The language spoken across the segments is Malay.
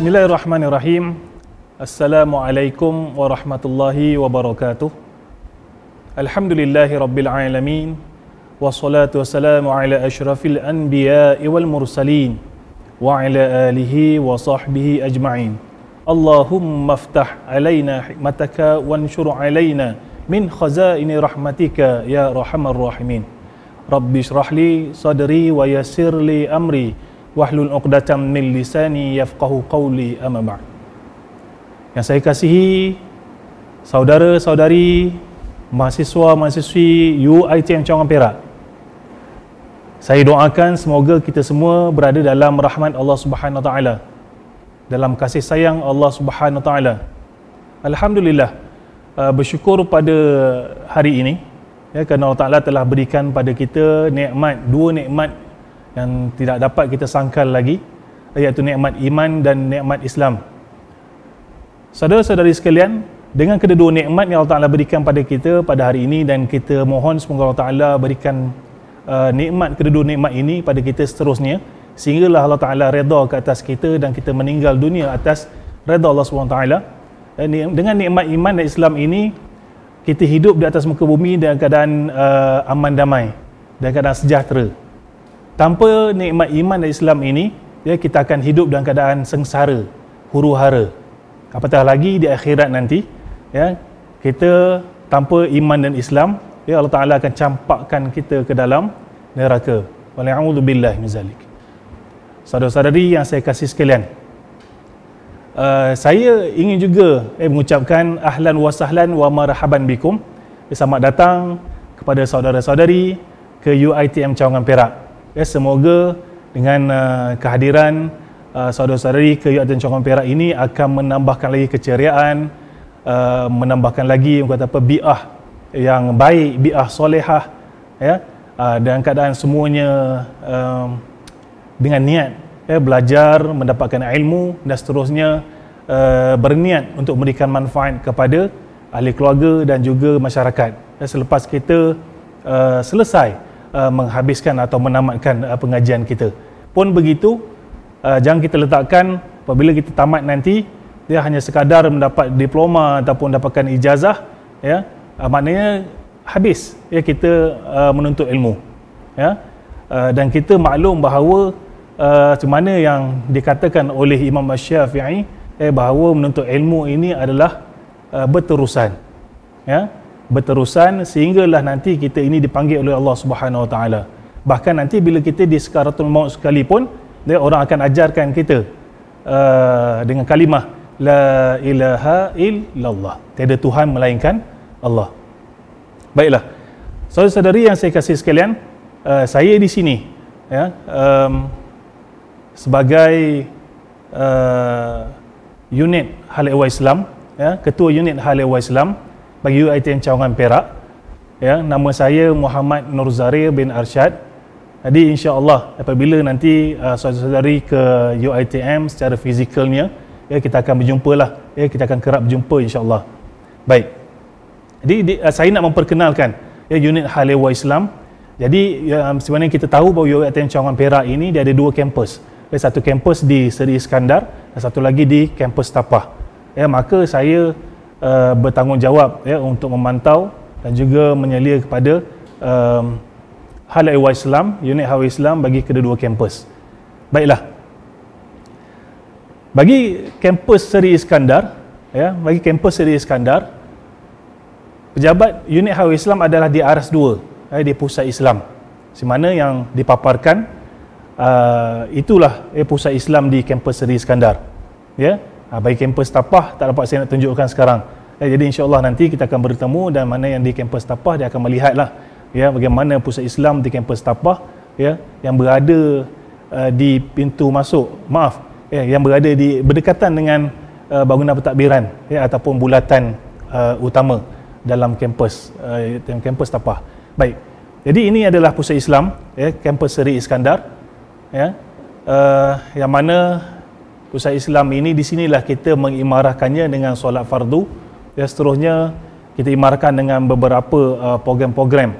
Bismillahirrahmanirrahim. Assalamualaikum warahmatullahi wabarakatuh. Alhamdulillahi rabbil alamin. Wassalatu wassalamu ala asyrafil anbiya'i wal mursalin wa ala alihi wa sahbihi ajma'in. Allahumma aftah alaina hikmataka wanshur alaina min khazaini rahmatika ya arhamar rahimin. Rabbi shrah li sadri wa yassir li amri wahlul 'uqdatam min lisani yafqahu qawli, amma ba'd. Yang saya kasihi saudara-saudari, mahasiswa-mahasiswi UiTM Cawangan Perak, saya doakan semoga kita semua berada dalam rahmat Allah Subhanahu Wa Taala, dalam kasih sayang Allah Subhanahu Wa Taala. Alhamdulillah, bersyukur pada hari ini ya, kerana Allah Taala telah berikan pada kita dua nikmat yang tidak dapat kita sangkal lagi, iaitu nikmat iman dan nikmat Islam. Saudara-saudari sekalian, dengan kedua nikmat yang Allah Ta'ala berikan pada kita pada hari ini, dan kita mohon semoga Allah Ta'ala berikan kedua nikmat ini pada kita seterusnya, sehinggalah Allah Ta'ala redha ke atas kita dan kita meninggal dunia atas redha Allah SWT. Dengan nikmat iman dan Islam ini, kita hidup di atas muka bumi dalam keadaan aman damai, dalam keadaan sejahtera. Tanpa nikmat iman dan Islam ini, ya, kita akan hidup dalam keadaan sengsara, huru-hara. Apatah lagi di akhirat nanti, ya, kita tanpa iman dan Islam, ya, Allah Ta'ala akan campakkan kita ke dalam neraka. Wala'udzubillahi min zalik. Saudara-saudari yang saya kasih sekalian, saya ingin juga mengucapkan ahlan wa sahlan wa marhaban bikum, selamat datang kepada saudara-saudari ke UiTM Cawangan Perak. Ya, semoga dengan kehadiran saudara-saudari ke UiTM Cawangan Perak ini akan menambahkan lagi keceriaan, menambahkan lagi bi'ah yang baik, bi'ah solehah, ya, dalam keadaan semuanya dengan niat, ya, belajar, mendapatkan ilmu dan seterusnya, berniat untuk memberikan manfaat kepada ahli keluarga dan juga masyarakat. Ya, selepas kita selesai menghabiskan atau menamatkan pengajian kita pun begitu, jangan kita letakkan apabila kita tamat nanti dia hanya sekadar mendapat diploma ataupun dapatkan ijazah, ya, maknanya habis, ya, kita menuntut ilmu, ya. Dan kita maklum bahawa macam mana yang dikatakan oleh Imam Syafi'i, bahawa menuntut ilmu ini adalah berterusan, ya, berterusan sehinggalah nanti kita ini dipanggil oleh Allah Subhanahu Wa Taala. Bahkan nanti bila kita di sakaratul maut sekalipun, dia orang akan ajarkan kita dengan kalimah la ilaha illallah, tiada Tuhan melainkan Allah. Baiklah, saudara-saudari yang saya kasih sekalian, saya di sini, ya, sebagai unit Hal Ehwal Islam, ya, ketua unit Hal Ehwal Islam bagi UiTM Cawangan Perak, ya, nama saya Muhammad Nur Zarir bin Arsyad. Jadi insya-Allah apabila nanti saudara-saudari ke UiTM secara fizikalnya, ya, kita akan berjumpalah, ya, kita akan kerap berjumpa insya-Allah. Baik. Jadi saya nak memperkenalkan, ya, unit Hal Ehwal Islam. Jadi sebenarnya kita tahu bahawa UiTM Cawangan Perak ini dia ada dua kampus. Satu kampus di Seri Iskandar dan satu lagi di kampus Tapah. Ya, maka saya bertanggungjawab, ya, untuk memantau dan juga menyelia kepada Hal Ehwal Islam, unit Hal Ehwal Islam bagi kedua-dua kampus. Baiklah. Bagi kampus Seri Iskandar, ya, bagi kampus Seri Iskandar, pejabat unit Hal Ehwal Islam adalah di Aras 2, di Pusat Islam. Di mana yang dipaparkan itulah Pusat Islam di kampus Seri Iskandar. Ya. Bagi kampus Tapah tak dapat saya nak tunjukkan sekarang. Jadi insya-Allah nanti kita akan bertemu, dan mana yang di kampus Tapah dia akan melihatlah, ya, bagaimana pusat Islam di kampus Tapah, ya, yang berada di pintu masuk, yang berada di berdekatan dengan bangunan pentadbiran, ya, ataupun bulatan utama dalam kampus Tapah. Baik. Jadi ini adalah pusat Islam, ya, kampus Seri Iskandar, ya, yang mana pusat Islam ini, di sinilah kita mengimarahkannya dengan solat fardu. Ya, seterusnya kita imarahkan dengan beberapa program-program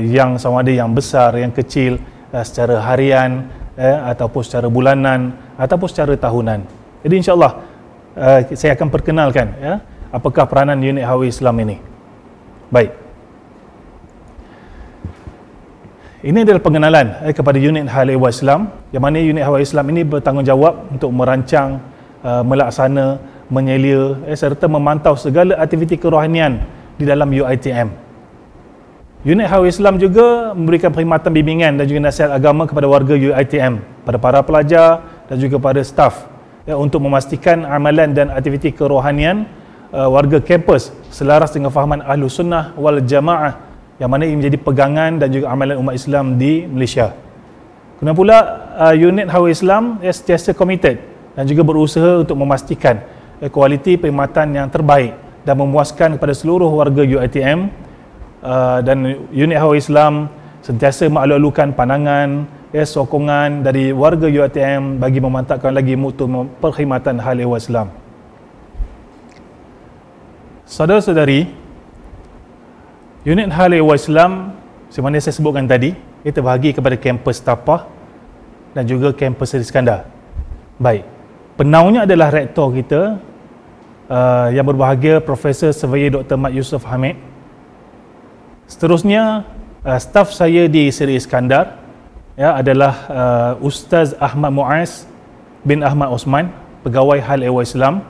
yang sama ada yang besar, yang kecil, secara harian, ataupun secara bulanan, ataupun secara tahunan. Jadi insya-Allah saya akan perkenalkan ya apakah peranan unit Hawa Islam ini. Baik. Ini adalah pengenalan kepada unit Hawa Islam, yang mana unit Hawa Islam ini bertanggungjawab untuk merancang, melaksana, menyelia serta memantau segala aktiviti kerohanian di dalam UiTM. Unit Hawa Islam juga memberikan perkhidmatan bimbingan dan juga nasihat agama kepada warga UiTM, pada para pelajar dan juga pada staf untuk memastikan amalan dan aktiviti kerohanian warga kampus selaras dengan fahaman Ahlus Sunnah wal Jamaah, yang mana ini menjadi pegangan dan juga amalan umat Islam di Malaysia. Kemudian pula unit Hawa Islam sentiasa komited dan juga berusaha untuk memastikan kualiti perkhidmatan yang terbaik dan memuaskan kepada seluruh warga UiTM, dan unit Hawa Islam sentiasa mengalu-alukan pandangan, sokongan dari warga UiTM bagi memantapkan lagi mutu perkhidmatan Hawa Islam. Saudara-saudari, unit Hawa Islam sebenarnya saya sebutkan tadi, ia terbahagi kepada kampus Tapah dan juga kampus Iskandar. Baik, penaungnya adalah rektor kita yang berbahagia Profesor Surveyor Dr. Mat Yusof Hamid. Seterusnya staf saya di Seri Iskandar ya adalah Ustaz Ahmad Muaz bin Ahmad Osman, pegawai Hal Ehwal Islam.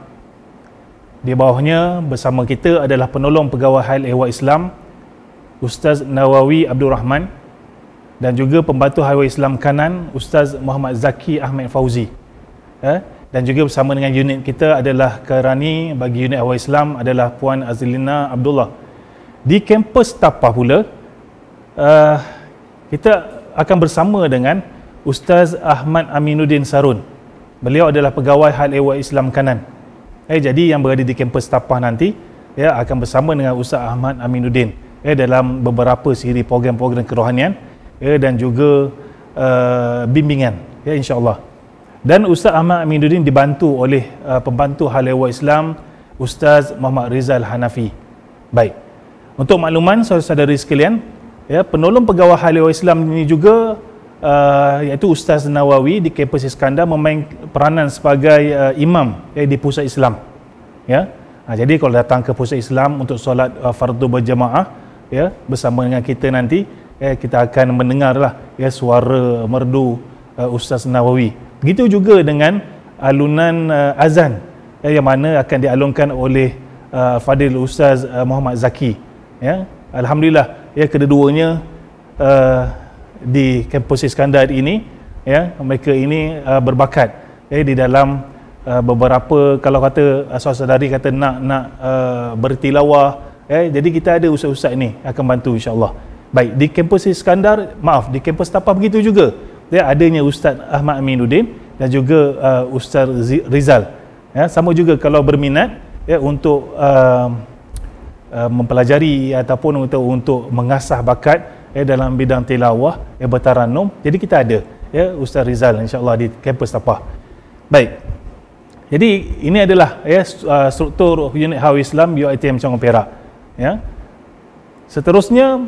Di bawahnya bersama kita adalah penolong pegawai Hal Ehwal Islam Ustaz Nawawi Abdul Rahman, dan juga pembantu Hawa Islam kanan Ustaz Muhammad Zaki Ahmad Fauzi. Dan juga bersama dengan unit kita adalah kerani bagi unit Hawa Islam adalah Puan Azlina Abdullah. Di kampus Tapah pula kita akan bersama dengan Ustaz Ahmad Aminuddin Sarun. Beliau adalah pegawai Hal Ehwal Islam kanan. Jadi yang berada di kampus Tapah nanti ya akan bersama dengan Ustaz Ahmad Aminuddin dalam beberapa siri program-program kerohanian dan juga bimbingan insya-Allah. Dan Ustaz Ahmad Aminuddin dibantu oleh pembantu Hal Ehwal Islam Ustaz Muhammad Rizal Hanafi. Baik. Untuk makluman saudara-saudari sekalian, penolong pegawai Hal Ehwal Islam ini juga iaitu Ustaz Nawawi di kampus Iskandar memain peranan sebagai imam di pusat Islam. Jadi kalau datang ke pusat Islam untuk solat fardu berjamaah bersama dengan kita nanti, kita akan mendengarlah suara merdu Ustaz Nawawi. Begitu juga dengan alunan azan yang mana akan dialunkan oleh Fadil Ustaz Muhammad Zaki. Alhamdulillah kedua-duanya di kampus Iskandar ini mereka ini berbakat di dalam beberapa, kalau kata saudari kata nak bertilawah, jadi kita ada ustaz-ustaz ini akan bantu insya-Allah. Baik, di kampus Iskandar, di kampus Tapah begitu juga. Adanya Ustaz Ahmad Aminuddin dan juga Ustaz Rizal. Sama juga kalau berminat untuk mempelajari ataupun untuk mengasah bakat dalam bidang tilawah bertaranum, jadi kita ada Ustaz Rizal insya-Allah di kampus Tapah. Baik. Jadi ini adalah struktur unit Hawa Islam UiTM Cabang Perak. Seterusnya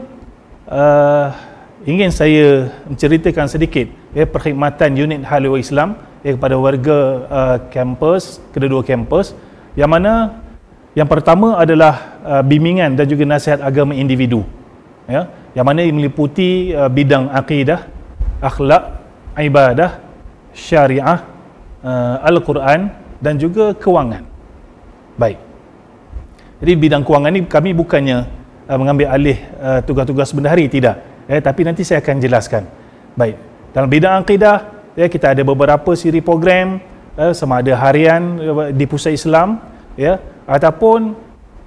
ingin saya menceritakan sedikit perkhidmatan unit Hawa Islam kepada warga kampus, kedua-dua kampus, yang mana yang pertama adalah bimbingan dan juga nasihat agama individu, yang mana meliputi bidang akidah, akhlak, ibadah, syariah, Al-Quran dan juga kewangan. Baik. Jadi bidang kewangan ni kami bukannya mengambil alih tugas-tugas bendahari, tidak. Tapi nanti saya akan jelaskan. Baik. Dalam bidang akidah, kita ada beberapa siri program, sama ada harian di pusat Islam, ataupun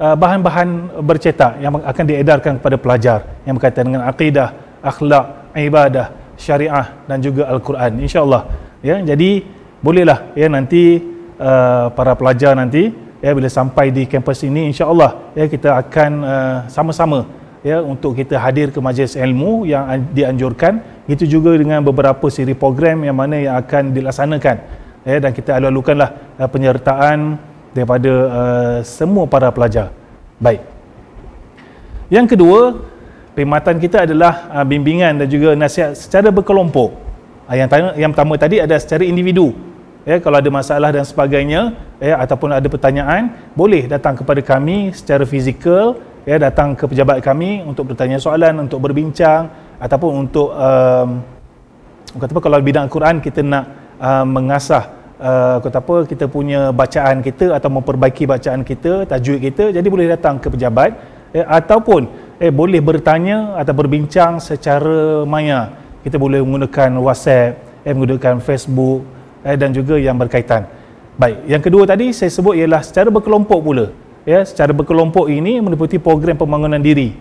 bahan-bahan bercetak yang akan diedarkan kepada pelajar yang berkaitan dengan akidah, akhlak, ibadah, syariah dan juga Al-Quran, insya-Allah. Jadi bolehlah nanti para pelajar nanti bila sampai di kampus ini, insya-Allah kita akan sama-sama untuk kita hadir ke majlis ilmu yang dianjurkan. Itu juga dengan beberapa siri program yang mana yang akan dilaksanakan, dan kita alu-alukanlah penyertaan daripada semua para pelajar. Baik. Yang kedua, perkhidmatan kita adalah bimbingan dan juga nasihat secara berkelompok. Yang pertama tadi ada secara individu, kalau ada masalah dan sebagainya, ataupun ada pertanyaan, boleh datang kepada kami secara fizikal, datang ke pejabat kami untuk bertanya soalan, untuk berbincang, ataupun untuk kalau bidang Al-Quran kita nak mengasah kita punya bacaan kita atau memperbaiki bacaan kita, tajwid kita, jadi boleh datang ke pejabat, ataupun boleh bertanya atau berbincang secara maya. Kita boleh menggunakan WhatsApp, menggunakan Facebook dan juga yang berkaitan. Baik, yang kedua tadi saya sebut ialah secara berkelompok pula. Secara berkelompok ini meliputi program pembangunan diri.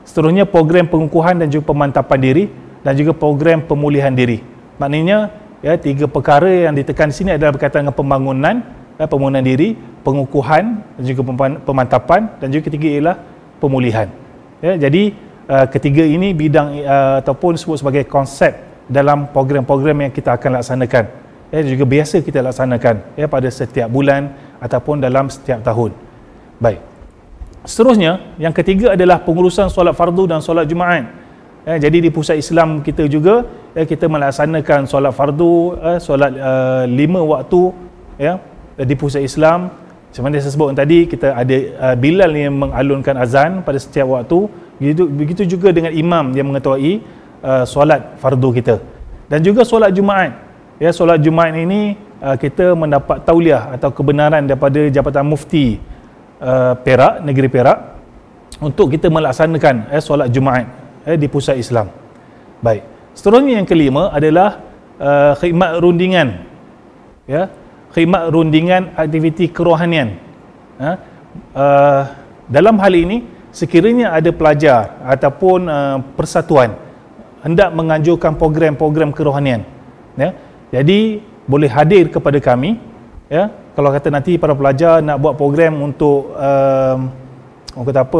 Seterusnya program pengukuhan dan juga pemantapan diri, dan juga program pemulihan diri. Maknanya 3 perkara yang ditekan di sini adalah berkaitan dengan pembangunan diri, pengukuhan dan juga pemantapan, dan juga ketiga ialah pemulihan. Jadi ketiga ini bidang ataupun sebut sebagai konsep dalam program-program yang kita akan laksanakan, juga biasa kita laksanakan pada setiap bulan ataupun dalam setiap tahun. Baik, seterusnya yang ketiga adalah pengurusan solat fardu dan solat Jumaat. Jadi di pusat Islam kita juga kita melaksanakan solat fardu, solat 5 waktu di pusat Islam. Macam mana saya sebut tadi, kita ada Bilal yang mengalunkan azan pada setiap waktu. Begitu juga dengan imam yang mengetuai solat fardu kita. Dan juga solat Jumaat. Solat Jumaat ini kita mendapat tauliah atau kebenaran daripada Jabatan Mufti Perak, negeri Perak, untuk kita melaksanakan solat Jumaat di pusat Islam. Baik. Seterusnya yang kelima adalah khidmat rundingan. Khidmat rundingan aktiviti kerohanian. Dalam hal ini, sekiranya ada pelajar ataupun persatuan hendak menganjurkan program-program kerohanian, jadi boleh hadir kepada kami. Kalau kata nanti para pelajar nak buat program untuk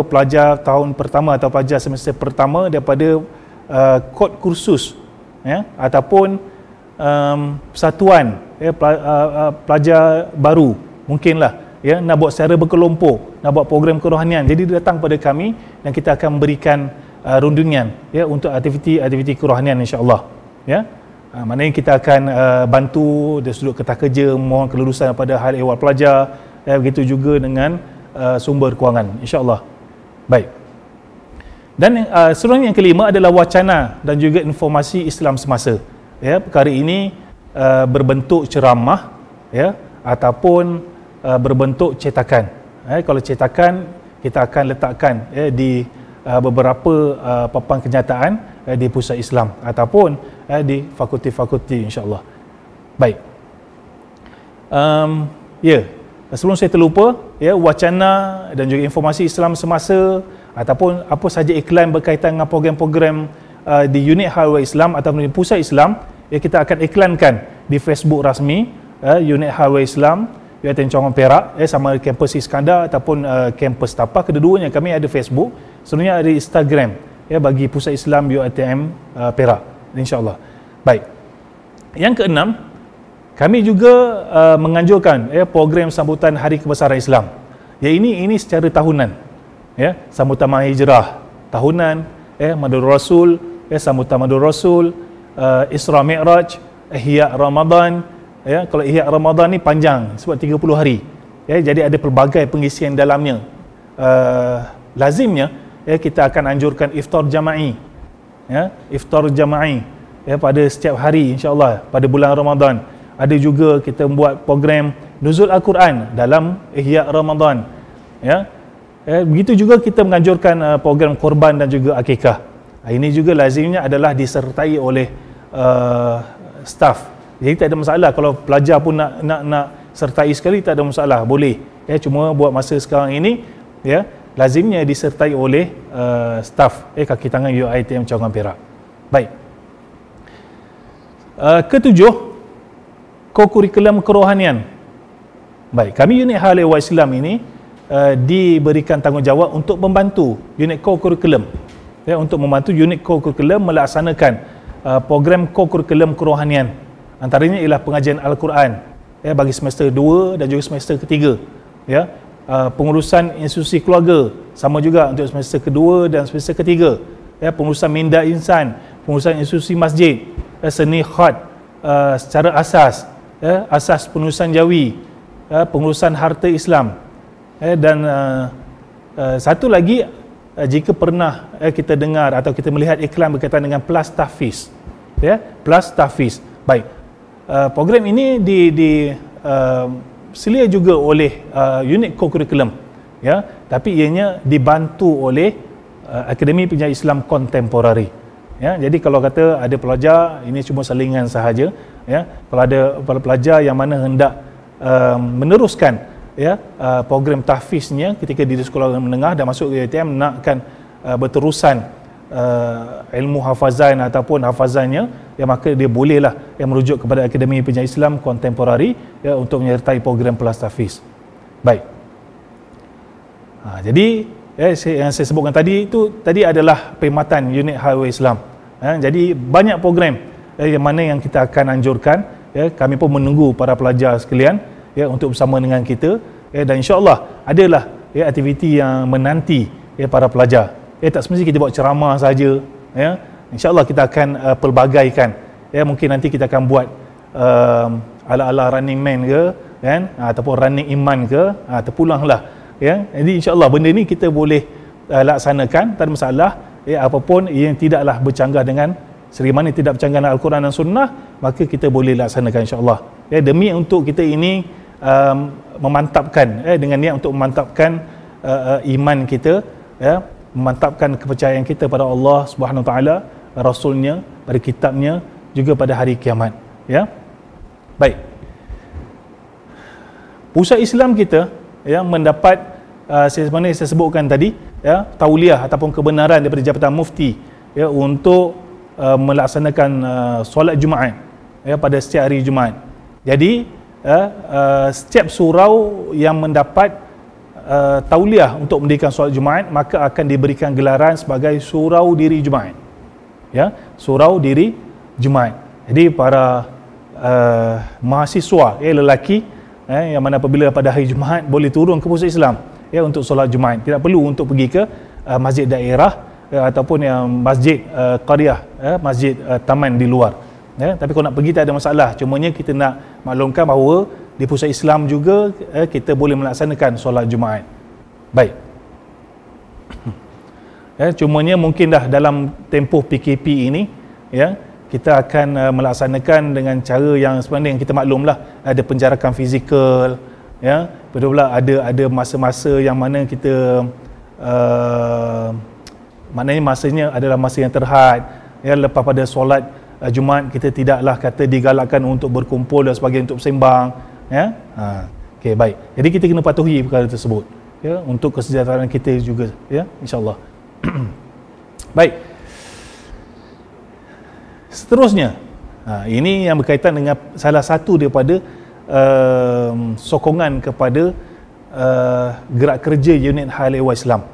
pelajar tahun pertama atau pelajar semester pertama daripada kod kursus, ataupun persatuan pelajar baru, mungkinlah nak buat secara berkelompok, nak buat program kerohanian, jadi dia datang pada kami dan kita akan memberikan rundingan untuk aktiviti kerohanian, insya-Allah. Maknanya kita akan bantu dari sudut ketah kerja, mohon kelulusan pada hal ehwal pelajar, begitu juga dengan sumber kewangan, insya-Allah. Baik. Dan seterusnya yang kelima adalah wacana dan juga informasi Islam semasa. Perkara ini berbentuk ceramah, ataupun berbentuk cetakan. Kalau cetakan kita akan letakkan di beberapa papan kenyataan di pusat Islam ataupun di fakulti-fakulti, insya-Allah. Baik. Sebelum saya terlupa, wacana dan juga informasi Islam semasa ataupun apa saja iklan berkaitan dengan program-program di unit Hal Islam ataupun di pusat Islam, kita akan iklankan di Facebook rasmi unit Hal Islam UiTM Cawangan Perak, sama kampus Iskandar ataupun kampus Tapah. Kedua-duanya kami ada Facebook, sebenarnya ada Instagram bagi pusat Islam UiTM Perak, insya-Allah. Baik. Yang keenam, kami juga menganjurkan program sambutan Hari Kebesaran Islam. Ini secara tahunan. Sambutan Mahijrah tahunan, Madur Rasul, sambutan Madur Rasul, Isra Mi'raj, Ihya Ramadan. Kalau Ihya Ramadan ni panjang sebab 30 hari. Jadi ada pelbagai pengisian dalamnya. Lazimnya kita akan anjurkan iftar jama'i. Iftar jama'i pada setiap hari, insya-Allah pada bulan Ramadan. Ada juga kita buat program nuzul Al-Quran dalam Ihya Ramadan. Begitu juga kita menganjurkan program korban dan juga akikah. Ini juga lazimnya adalah disertai oleh staf. Jadi tak ada masalah kalau pelajar pun nak sertai sekali, tak ada masalah, boleh. Cuma buat masa sekarang ini lazimnya disertai oleh staf kaki tangan UiTM Cawangan Perak. Baik. Ketujuh, kokurikulum kerohanian. Baik, kami unit Hal Ehwal Islam ini diberikan tanggungjawab untuk membantu unit kokurikulum, untuk membantu unit kokurikulum melaksanakan program kokurikulum kerohanian. Antaranya ialah pengajian Al-Quran bagi semester 2 dan juga semester ketiga. Pengurusan institusi keluarga sama juga untuk semester kedua dan semester ketiga. Pengurusan minda insan, pengurusan institusi masjid, seni khat secara asas, asas penulisan Jawi, pengurusan harta Islam, dan satu lagi, jika pernah kita dengar atau kita melihat iklan berkaitan dengan Plus Tahfiz, Plus Tahfiz. Baik, program ini selia juga oleh unit co-curriculum, tapi ianya dibantu oleh Akademi Pengajian Islam Kontemporari. Jadi kalau kata ada pelajar, ini cuma salingan sahaja. Kalau ada pelajar yang mana hendak meneruskan program tahfiznya ketika di sekolah menengah dan masuk ke UiTM, nakkan berterusan ilmu hafazan ataupun hafazannya, maka dia bolehlah merujuk kepada Akademi Pengajian Islam Kontemporari untuk menyertai program Plus Tahfiz. Baik. Jadi yang saya sebutkan tadi itu adalah perkhidmatan unit Highway Islam. Jadi banyak program yang mana yang kita akan anjurkan. Kami pun menunggu para pelajar sekalian untuk bersama dengan kita, dan insya-Allah adalah aktiviti yang menanti para pelajar. Tak semestinya kita buat ceramah saja. InsyaAllah kita akan pelbagaikan. Mungkin nanti kita akan buat ala-ala Running Man ke, ataupun Running Iman ke, terpulanglah. Jadi insyaAllah benda ni kita boleh laksanakan, tak ada masalah. Apapun yang tidaklah bercanggah dengan, selagi mana tidak bercanggah dengan Al-Quran dan Sunnah, maka kita boleh laksanakan insyaAllah. Demi untuk kita ini memantapkan, dengan niat untuk memantapkan iman kita, memantapkan kepercayaan kita pada Allah Subhanahu Wa Taala, Rasulnya, pada kitabnya, juga pada hari kiamat. Baik. Pusat Islam kita mendapat sebenarnya saya sebutkan tadi, tauliah ataupun kebenaran daripada Jabatan Mufti untuk melaksanakan solat Jumaat pada setiap hari Jumaat. Jadi setiap surau yang mendapat tauliah untuk mendirikan solat Jumaat, maka akan diberikan gelaran sebagai surau diri Jumaat. Surau diri Jumaat. Jadi para mahasiswa lelaki yang mana apabila pada hari Jumaat boleh turun ke pusat Islam untuk solat Jumaat, tidak perlu untuk pergi ke masjid daerah ataupun yang masjid qaryah, masjid taman di luar. Tapi kalau nak pergi tak ada masalah, cumanya kita nak maklumkan bahawa di pusat Islam juga kita boleh melaksanakan solat Jumaat. Baik. Cumanya mungkin dah dalam tempoh PKP ini, kita akan melaksanakan dengan cara yang sebenarnya yang kita maklumlah, ada penjarakan fizikal, betul pula ada masa-masa yang mana kita maknanya masanya adalah masa yang terhad, lepas pada solat Jumaat kita tidaklah kata digalakkan untuk berkumpul dan sebagainya untuk bersembang, okey, baik. Jadi kita kena patuhi perkara tersebut, untuk kesejahteraan kita juga, insya-Allah. Baik. Seterusnya, ini yang berkaitan dengan salah satu daripada sokongan kepada gerak kerja unit Hal Ehwal Islam.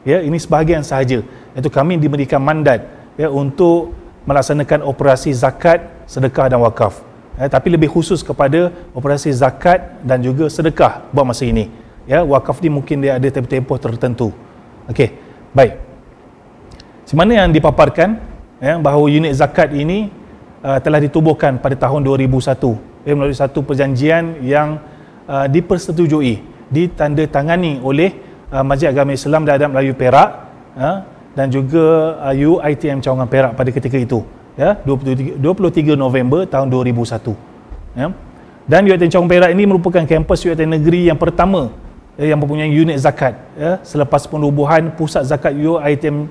Ini sebahagian sahaja, iaitu kami diberikan mandat untuk melaksanakan operasi zakat, sedekah dan wakaf. Tapi lebih khusus kepada operasi zakat dan juga sedekah buat masa ini. Wakaf ni mungkin dia ada tempoh tertentu. Okey, baik. Semana yang dipaparkan bahawa unit zakat ini telah ditubuhkan pada tahun 2001 melalui satu perjanjian yang dipersetujui, ditandatangani oleh Majlis Agama Islam dan Adat Melayu Perak dan juga UiTM Cawangan Perak pada ketika itu, 23 November tahun 2001. Dan UiTM Cawangan Perak ini merupakan kampus UiTM negeri yang pertama yang mempunyai unit zakat selepas penubuhan pusat zakat UiTM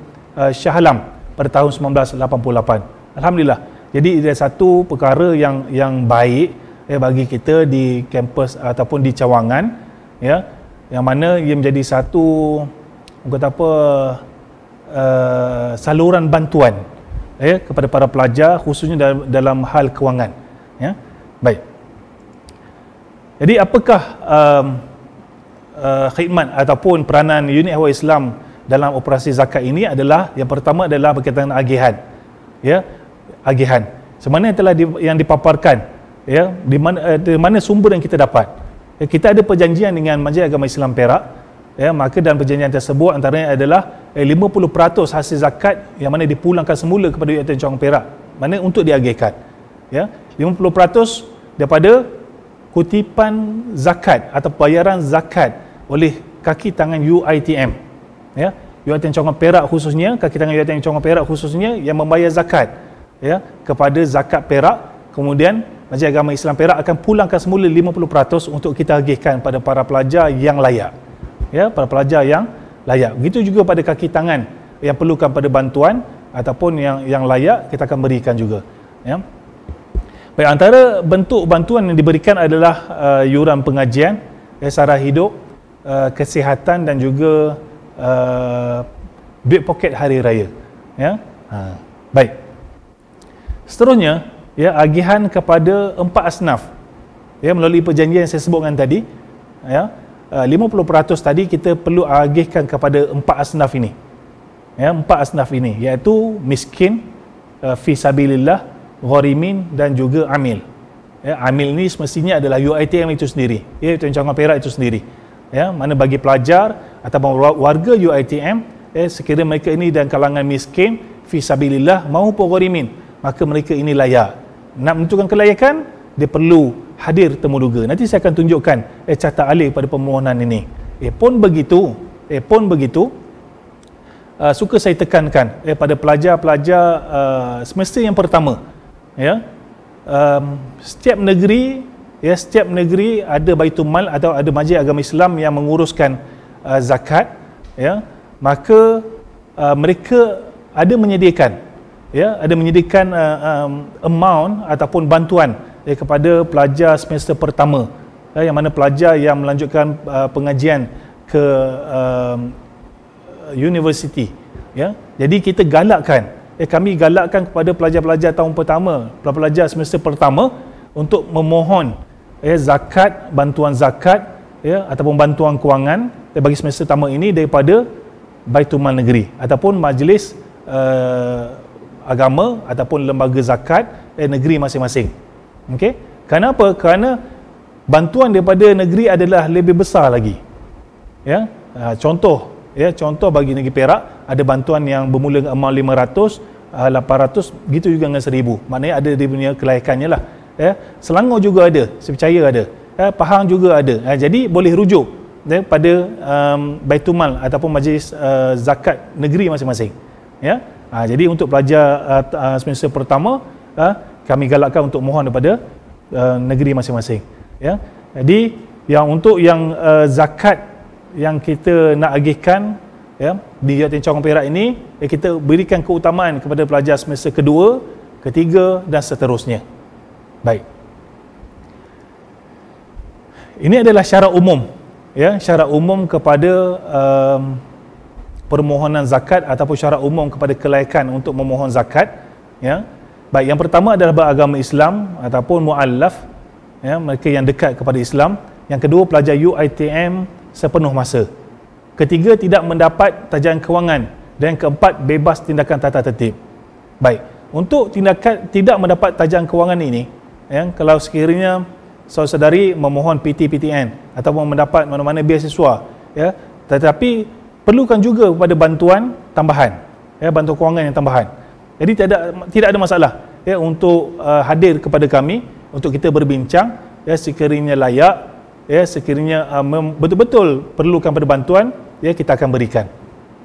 Shah Alam pada tahun 1988. Alhamdulillah. Jadi ada satu perkara yang baik bagi kita di kampus ataupun di Cawangan, yang mana ia menjadi satu kata apa saluran bantuan kepada para pelajar, khususnya dalam hal kewangan. Baik. Jadi apakah khidmat ataupun peranan unit Ehwal Islam dalam operasi zakat ini? Adalah yang pertama adalah berkaitan dengan agihan. Agihan. Sebenarnya telah yang dipaparkan, di mana sumber yang kita dapat. Kita ada perjanjian dengan Majlis Agama Islam Perak, maka dalam perjanjian tersebut antaranya adalah 50% hasil zakat yang mana dipulangkan semula kepada UiTM Cawangan Perak, mana untuk diagihkan. 50% daripada kutipan zakat atau bayaran zakat oleh kaki tangan UiTM, ya, UiTM Cawangan Perak khususnya, kaki tangan UiTM Cawangan Perak khususnya yang membayar zakat, ya, kepada zakat Perak. Kemudian Majlis Agama Islam Perak akan pulangkan semula 50% untuk kita agihkan pada para pelajar yang layak, ya, para pelajar yang layak. Begitu juga pada kaki tangan yang perlukan pada bantuan ataupun yang layak, kita akan berikan juga, ya. Baik, antara bentuk bantuan yang diberikan adalah yuran pengajian, sara hidup, kesihatan dan juga duit poket hari raya, ya. Baik, seterusnya, ya, agihan kepada 4 asnaf, ya, melalui perjanjian yang saya sebutkan tadi, ya, 50% tadi kita perlu agihkan kepada 4 asnaf ini, ya, 4 asnaf ini, iaitu miskin, fi sabilillah, gharimin dan juga amil, ya. Amil ni semestinya adalah UiTM itu sendiri, ya, UiTM Cawangan Perak itu sendiri, ya, mana bagi pelajar ataupun warga UiTM, ya, sekiranya mereka ini dan kalangan miskin, fi sabilillah maupun gharimin, maka mereka ini layak. Nak menentukan kelayakan, dia perlu hadir temu duga. Nanti saya akan tunjukkan carta alih pada permohonan ini. Pun begitu, suka saya tekankan pada pelajar-pelajar semester yang pertama, ya, setiap negeri, ya, setiap negeri ada Baitul Mal atau ada Majlis Agama Islam yang menguruskan zakat, ya, maka mereka ada menyediakan, ya, ada menyediakan amount ataupun bantuan, ya, kepada pelajar semester pertama, ya, yang mana pelajar yang melanjutkan pengajian ke universiti, ya. Jadi kita galakkan, kami galakkan kepada pelajar-pelajar tahun pertama, pelajar semester pertama untuk memohon, zakat, bantuan zakat, ya, ataupun bantuan kewangan bagi semester pertama ini daripada Baitul Mal Negeri ataupun majlis agama ataupun lembaga zakat negeri masing-masing. Okey? Kenapa? Kerana bantuan daripada negeri adalah lebih besar lagi. Ya. Contoh bagi negeri Perak ada bantuan yang bermula dengan amount 500, 800, begitu juga dengan 1000. Maknanya ada dia punya kelayakannya lah. Ya. Selangor juga ada, saya percaya ada. Pahang juga ada. Jadi boleh rujuk, ya, pada Baitul Mal ataupun majlis zakat negeri masing-masing. Ya. Jadi untuk pelajar semester pertama, kami galakkan untuk mohon daripada negeri masing-masing, ya. Jadi untuk yang zakat yang kita nak agihkan, ya, di UiTM Cawangan Perak ini, kita berikan keutamaan kepada pelajar semester kedua, ketiga dan seterusnya. Baik, ini adalah syarat umum, ya, syarat umum kepada permohonan zakat ataupun syarat umum kepada kelayakan untuk memohon zakat, ya. Baik, yang pertama adalah beragama Islam ataupun muallaf, ya, mereka yang dekat kepada Islam. Yang kedua, pelajar UiTM sepenuh masa. Ketiga, tidak mendapat tajahan kewangan. Dan yang keempat, bebas tindakan tata tertib. Baik, untuk tindakan tidak mendapat tajahan kewangan ini, ya, kalau sekiranya saudara-saudari memohon PT-PTN ataupun mendapat mana-mana beasiswa, ya, tetapi perlukan juga kepada bantuan tambahan, ya, bantuan kewangan yang tambahan. Jadi tidak ada masalah, ya, untuk hadir kepada kami untuk kita berbincang, ya, sekiranya layak, ya, sekiranya betul-betul perlukan pada bantuan, ya, kita akan berikan.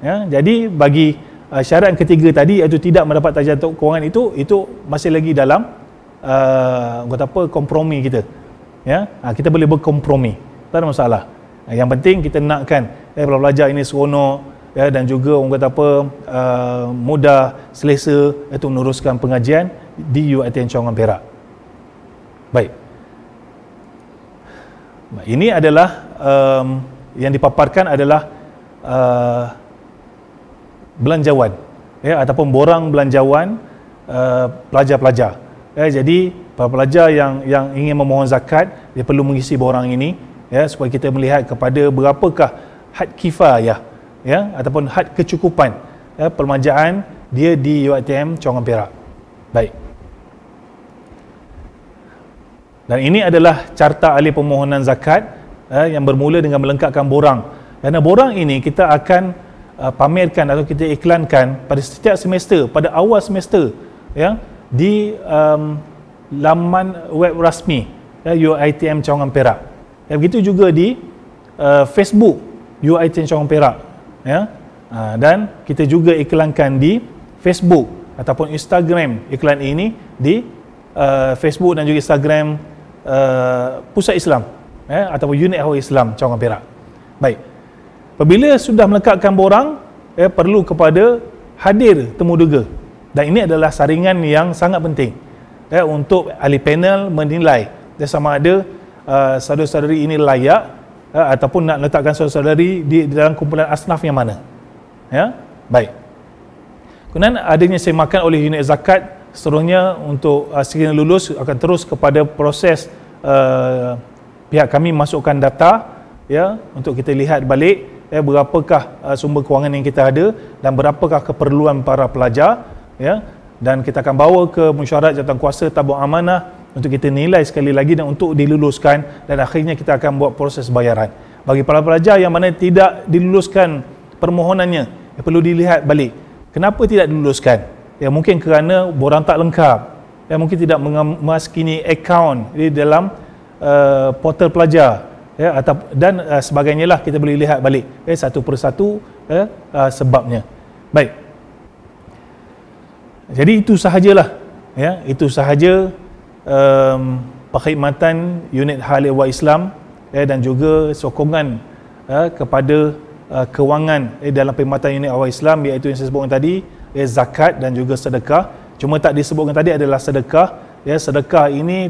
Ya, jadi bagi syarat yang ketiga tadi, iaitu tidak mendapat tajahan kewangan, itu masih lagi dalam kompromi kita. Ya, kita boleh berkompromi, tak ada masalah. Yang penting kita nakkan pelajar ini seronok, ya, dan juga mudah, selesa untuk meneruskan pengajian di UiTM Cawangan Perak. Baik, ini adalah yang dipaparkan adalah belanjawan, ya, ataupun borang belanjawan pelajar-pelajar. Jadi para pelajar yang ingin memohon zakat, dia perlu mengisi borang ini, ya, supaya kita melihat kepada berapakah had kifayah, ya, ataupun had kecukupan, ya, permajaan dia di UiTM Cawangan Perak. Baik. Dan ini adalah carta ahli permohonan zakat, yang bermula dengan melengkapkan borang. Kerana borang ini kita akan pamerkan atau kita iklankan pada setiap semester, pada awal semester, ya, di laman web rasmi, UiTM Cawangan Perak. Begitu juga di Facebook UiTM Cawangan Perak, dan kita juga iklankan di Facebook ataupun Instagram iklan ini di Facebook dan juga Instagram Pusat Islam ataupun Unit Ahwal Islam Cawangan Perak. Baik, apabila sudah melekatkan borang, perlu kepada hadir temu duga, dan ini adalah saringan yang sangat penting untuk ahli panel menilai sama ada saudara-saudari ini layak ataupun nak letakkan saudara-saudari di dalam kumpulan asnaf yang mana. Baik. Kemudian adanya semakan oleh unit zakat, seterusnya untuk sekiranya lulus akan terus kepada proses pihak kami masukkan data untuk kita lihat balik berapakah sumber kewangan yang kita ada dan berapakah keperluan para pelajar, dan kita akan bawa ke mesyuarat jawatankuasa tabung amanah untuk kita nilai sekali lagi dan untuk diluluskan, dan akhirnya kita akan buat proses bayaran. Bagi para pelajar yang mana tidak diluluskan permohonannya, perlu dilihat balik kenapa tidak diluluskan. Mungkin kerana borang tak lengkap, mungkin tidak memasuki akaun di dalam portal pelajar, dan sebagainya lah. Kita boleh lihat balik satu persatu sebabnya. Baik, jadi itu sahajalah, itu sahaja perkhidmatan unit Hal Ehwal Islam dan juga sokongan kepada kewangan dalam perkhidmatan unit Ahwal Islam, iaitu yang saya sebutkan tadi, zakat dan juga sedekah. Cuma tak disebutkan tadi adalah sedekah. Sedekah ini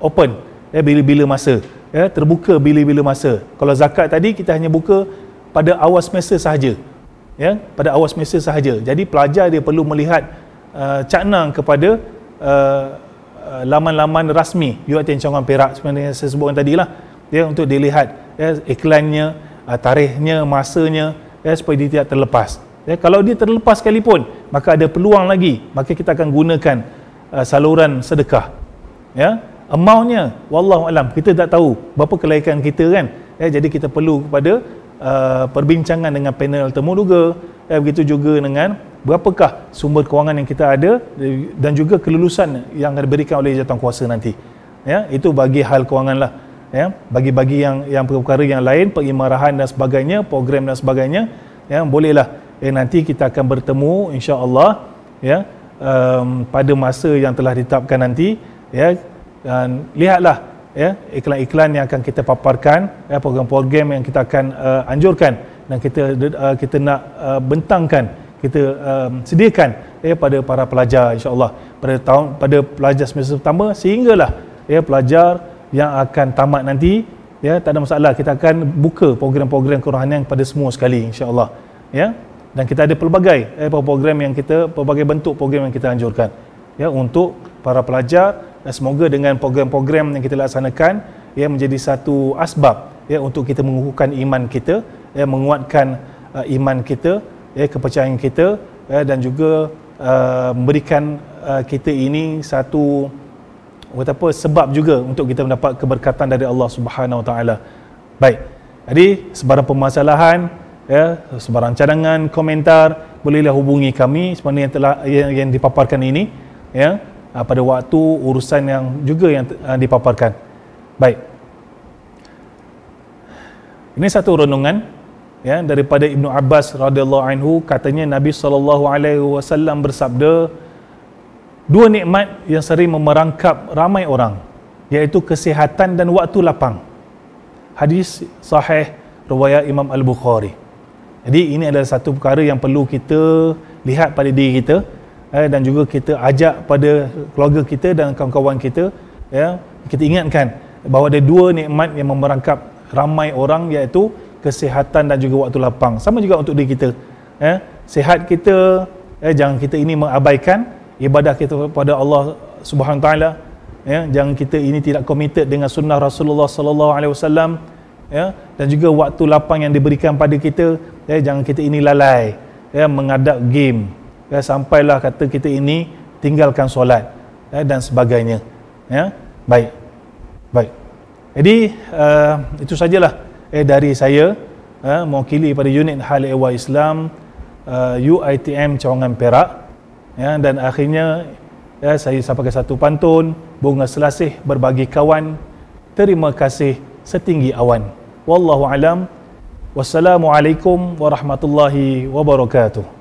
open, bila-bila masa, terbuka bila-bila masa. Kalau zakat tadi kita hanya buka pada awal semester sahaja, pada awal semester sahaja. Jadi pelajar dia perlu melihat caknang kepada laman-laman rasmi UiTM Cawangan Perak seperti yang saya sebutkan tadi lah, untuk dilihat iklannya, tarikhnya, masanya, supaya dia tidak terlepas. Kalau dia terlepas sekalipun, maka ada peluang lagi, maka kita akan gunakan saluran sedekah. Amountnya wallahu alam, kita tak tahu berapa kelaikan kita kan. Jadi kita perlu kepada perbincangan dengan panel temu duga, begitu juga dengan berapakah sumber kewangan yang kita ada dan juga kelulusan yang diberikan oleh jawatankuasa nanti. Itu bagi hal kewangan lah. Bagi-bagi yang perkara yang lain, pengimarahan dan sebagainya, program dan sebagainya, bolehlah nanti kita akan bertemu insya-Allah pada masa yang telah ditetapkan nanti, dan lihatlah iklan-iklan yang akan kita paparkan, program-program yang kita akan anjurkan dan kita nak bentangkan, kita sediakan pada para pelajar insya-Allah pada pelajar semester pertama sehinggalah pelajar yang akan tamat nanti, tak ada masalah, kita akan buka program-program kerohanian kepada semua sekali insya-Allah. Dan kita ada pelbagai pelbagai bentuk program yang kita anjurkan untuk para pelajar, dan semoga dengan program-program yang kita laksanakan menjadi satu asbab untuk kita mengukuhkan iman kita, menguatkan iman kita, kepercayaan kita, dan juga memberikan kita ini satu sebab juga untuk kita mendapat keberkatan dari Allah Subhanahu Wa Taala. Baik, jadi sebarang permasalahan, sebarang cadangan, komentar, bolehlah hubungi kami seperti yang dipaparkan ini, pada waktu urusan yang juga yang dipaparkan. Baik, ini satu renungan daripada Ibnu Abbas radhiyallahu anhu. Katanya Nabi SAW bersabda, dua nikmat yang sering memerangkap ramai orang, iaitu kesihatan dan waktu lapang. Hadis sahih riwayat Imam Al-Bukhari. Jadi ini adalah satu perkara yang perlu kita lihat pada diri kita, dan juga kita ajak pada keluarga kita dan kawan-kawan kita, kita ingatkan bahawa ada dua nikmat yang memerangkap ramai orang, iaitu kesihatan dan juga waktu lapang. Sama juga untuk diri kita, sihat kita, jangan kita ini mengabaikan ibadah kita kepada Allah Subhanahu Wa Taala, jangan kita ini tidak committed dengan sunnah Rasulullah sallallahu alaihi wasallam, dan juga waktu lapang yang diberikan pada kita, jangan kita ini lalai, mengadap game, sampailah kata kita ini tinggalkan solat, dan sebagainya. Baik. Jadi itu sajalah dari saya, mewakili pada unit Hal Ehwal Islam UiTM Cawangan Perak, dan akhirnya saya sampaikan satu pantun, bunga selasih berbagi kawan, terima kasih setinggi awan. Wallahu alam. Wassalamualaikum warahmatullahi wabarakatuh.